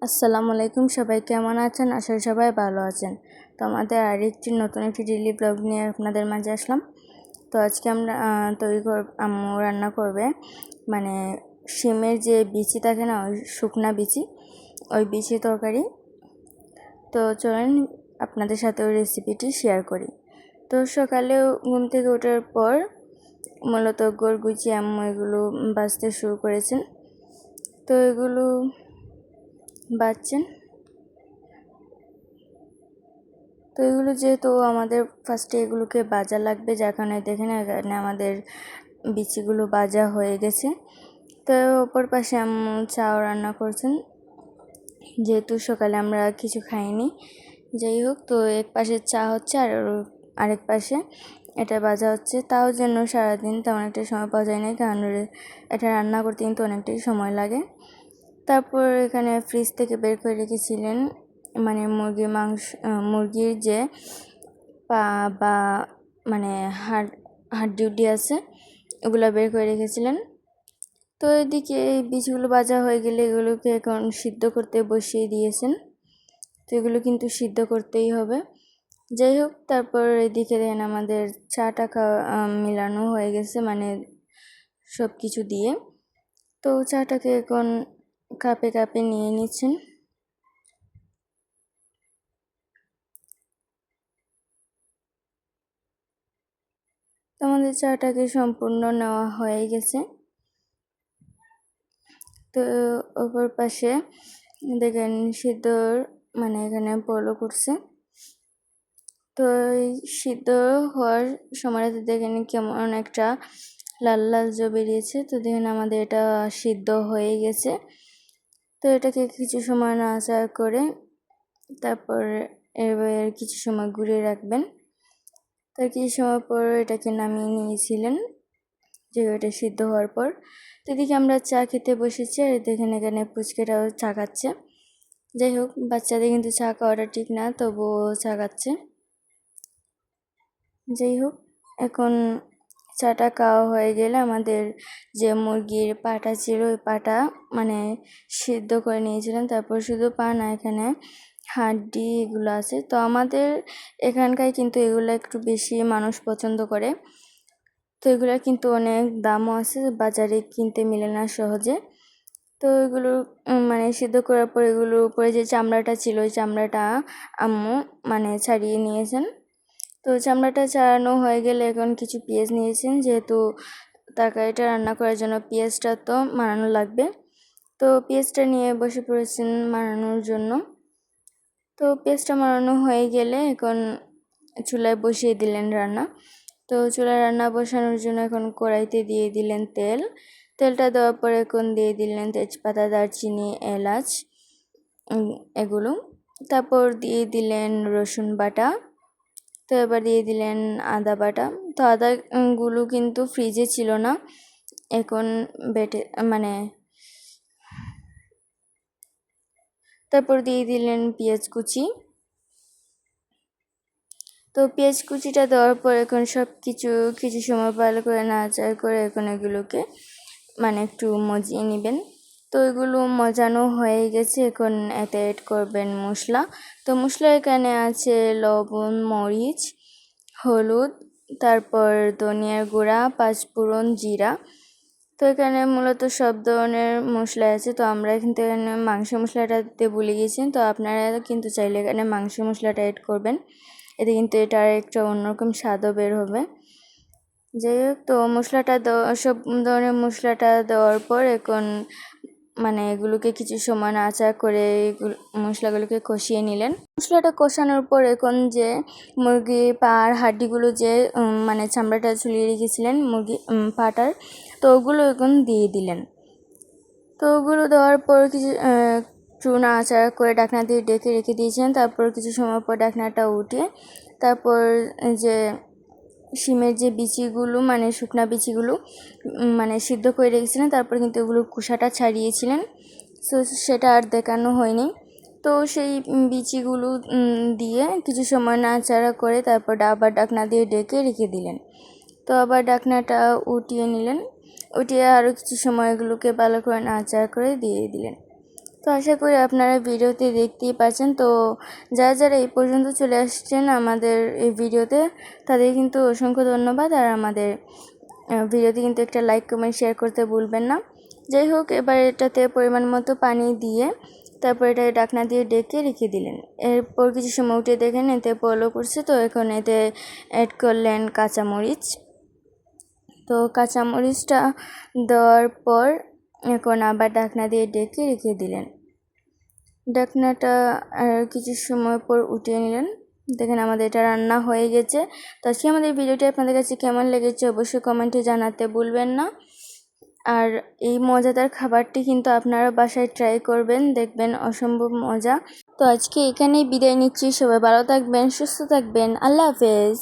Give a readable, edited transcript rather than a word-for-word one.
আসসালামু আলাইকুম, সবাই কেমন আছেন? আশা করি সবাই ভালো আছেন। তো আমাদের আরেকটি নতুন একটি ডেইলি ব্লগ নিয়ে আপনাদের মাঝে আসলাম। তো আজকে আমরা আম্মু রান্না করবে মানে শিমের যে বিচি থাকে না, ওই শুকনা বিচি, ওই বিচি তরকারি। তো চলেন আপনাদের সাথে ওই রেসিপিটি শেয়ার করি। তো সকালে ঘুম থেকে ওঠার পর মূলত গোড় গুছিয়ে আম্মু এগুলো বাছতে শুরু করেছেন। তো এগুলো বাছছেন। তো এগুলো যেহেতু আমাদের ফার্স্টে এগুলোকে ভাজা লাগবে, যার কারণে দেখেন এখানে আমাদের বিচিগুলো ভাজা হয়ে গেছে। তো অপর পাশে আম্মু চাও রান্না করছেন, যেহেতু সকালে আমরা কিছু খাইনি। যাই হোক, তো এক পাশে চা হচ্ছে আর আরেক পাশে এটা ভাজা হচ্ছে। তাও যেন সারাদিন তেমন একটা সময় পাওয়া যায় না, কারণ এটা রান্না করতে কিন্তু অনেকটাই সময় লাগে। তারপর এখানে ফ্রিজ থেকে বের করে রেখেছিলেন মানে মুরগির যে পা বা মানে হাড্ডি আছে, ওগুলো বের করে রেখেছিলেন। তো এদিকে এই বীজগুলো ভাজা হয়ে গেলে এগুলোকে এখন সিদ্ধ করতে বসিয়ে দিয়েছেন। তো এগুলো কিন্তু সিদ্ধ করতেই হবে। যাই হোক, তারপর এদিকে দেখেন আমাদের চাটা মিলানো হয়ে গেছে, মানে সব কিছু দিয়ে। তো চাটাকে এখন কাপে কাপে নিয়ে নিচ্ছেন। তো আমাদের চাটাকে সম্পূর্ণ নেওয়া হয়ে গেছে। তো অপর পাশে দেখেন সিদ্ধর মানে এখানে পলো করছে। তো এই সিদ্ধ হওয়ার সময়টাতে দেখেন কেমন একটা লাল লাল বেরিয়েছে। তো দেখেন আমাদের এটা সিদ্ধ হয়ে গেছে। তো এটাকে কিছু সময় নাড়াচাড়া করে তারপর এবার কিছু সময় ঘুরিয়ে রাখবেন। তার কিছু সময় পর এটাকে নামিয়ে নিয়েছিলেন, যে এটা সিদ্ধ হওয়ার পর। তো এদিকে আমরা চা খেতে বসেছি, আর দেখেন এখানে পুচকেটাও চা খাচ্ছে। যাই হোক, বাচ্চাদের কিন্তু চা খাওয়াটা ঠিক না, তবুও চা খাচ্ছে। যাই হোক, এখন চাটা খাওয়া হয়ে গেলে আমাদের যে মুরগির পাটা ছিল, ওই পাটা মানে সিদ্ধ করে নিয়েছিলেন। তারপর শুধু পা না, এখানে হাড্ডি এগুলো আছে। তো আমাদের এখানকার কিন্তু এগুলো একটু বেশি মানুষ পছন্দ করে। তো এগুলোর কিন্তু অনেক দামও আছে, বাজারে কিনতে মিলে না সহজে। তো এগুলো মানে সিদ্ধ করার পর এগুলোর উপরে যে চামড়াটা ছিল, ওই চামড়াটা আম্মু মানে ছাড়িয়ে নিয়েছেন। তো চামড়াটা ছাড়ানো হয়ে গেলে এখন কিছু পেঁয়াজ নিয়েছেন, যেহেতু তরকারিটা রান্না করার জন্য পেঁয়াজটা তো মাড়ানো লাগবে। তো পেঁয়াজটা নিয়ে বসে পড়েছেন মাড়ানোর জন্য। তো পেঁয়াজটা মাড়ানো হয়ে গেলে এখন চুলায় বসিয়ে দিলেন রান্না। তো চুলায় রান্না বসানোর জন্য এখন কড়াইতে দিয়ে দিলেন তেল। তেলটা দেওয়ার পর এখন দিয়ে দিলেন তেজপাতা, দারচিনি, এলাচ এগুলো। তারপর দিয়ে দিলেন রসুন বাটা। তো এবার দিয়ে দিলেন আদা বাটা। তো আদাগুলো কিন্তু ফ্রিজে ছিল না, এখন বেটে মানে। তারপর দিয়ে দিলেন পেঁয়াজ কুচি। তো পেঁয়াজ কুচিটা দেওয়ার পর এখন সব কিছু সময় ভালো করে নাড়াচাড়া করে এখন এগুলোকে মানে একটু মজিয়ে নেবেন। তো এগুলো মজানো হয়ে গেছে, এখন এতে অ্যাড করবেন মশলা। তো মশলা এখানে আছে লবণ, মরিচ, হলুদ, তারপর ধনিয়ার গুঁড়া, পাঁচফোড়ন, জিরা। তো এখানে মূলত সব ধরনের মশলা আছে। তো আমরা কিন্তু এখানে মাংস মশলাটা দিতে ভুলে গেছি। তো আপনারা কিন্তু চাইলে এখানে মাংস মশলাটা অ্যাড করবেন, এতে কিন্তু এটার একটা অন্যরকম স্বাদও বের হবে। যাই হোক, তো মশলাটা সব ধরনের মশলাটা দেওয়ার পর এখন মানে এগুলোকে কিছু সময় নাড়াচাড়া করে মশলাগুলোকে কষিয়ে নিলেন। মশলাটা কষানোর পর এখন যে মুরগি পার হাড্ডিগুলো যে মানে চামড়াটা ঝুলিয়ে রেখেছিলেন মুরগি পাটার, তো ওগুলো এখন দিয়ে দিলেন। তো ওগুলো দেওয়ার পর কিছু একটু নাড়াচাড়া করে ঢাকনা দিয়ে ডেকে রেখে দিয়েছেন। তারপর কিছু সময় পর ঢাকনাটা উঠিয়ে তারপর যে শিমের যে বিচিগুলো মানে শুকনা বিচিগুলো মানে সিদ্ধ করে রেখেছিলেন, তারপর কিন্তু ওগুলো খোসাটা ছাড়িয়েছিলেন। তো সেটা আর দেখানো হয়নি। তো সেই বিচিগুলো দিয়ে কিছু সময় নাড়াচাড়া করে তারপর আবার ঢাকনা দিয়ে ডেকে রেখে দিলেন। তো আবার ঢাকনাটা উঠিয়ে নিলেন, উঠিয়ে আরও কিছু সময় এগুলোকে ভালো করে নাড়াচাড়া করে দিয়ে দিলেন। তো আশা করি আপনারা ভিডিওতে দেখতেই পাচ্ছেন। তো যারা যারা এই পর্যন্ত চলে আসছেন আমাদের এই ভিডিওতে, তাদের কিন্তু অসংখ্য ধন্যবাদ। আর আমাদের ভিডিওতে কিন্তু একটা লাইক কমেন্ট শেয়ার করতে ভুলবেন না। যাই হোক, এবার এটাতে পরিমাণ মতো পানি দিয়ে তারপর এটাকে ঢাকনা দিয়ে ঢেকে রেখে দিলেন। এরপর কিছু সময় উঠে দেখেন এতে পলো করছে, তো এখন এতে অ্যাড করলেন কাঁচামরিচ। তো কাঁচামরিচটা দেওয়ার পর এখন আবার ঢাকনা দিয়ে ঢেকে রেখে দিলেন। ঢাকনাটা আর কিছু সময় পর উঠিয়ে নিলেন। দেখেন আমাদের এটা রান্না হয়ে গেছে। তো আজকে আমাদের ভিডিওটি আপনাদের কাছে কেমন লেগেছে অবশ্যই কমেন্টে জানাতে ভুলবেন না। আর এই মজাদার খাবারটি কিন্তু আপনারা বাসায় ট্রাই করবেন, দেখবেন অসম্ভব মজা। তো আজকে এখানেই বিদায় নিচ্ছি। সবাই ভালো থাকবেন, সুস্থ থাকবেন। আল্লাহ হাফেজ।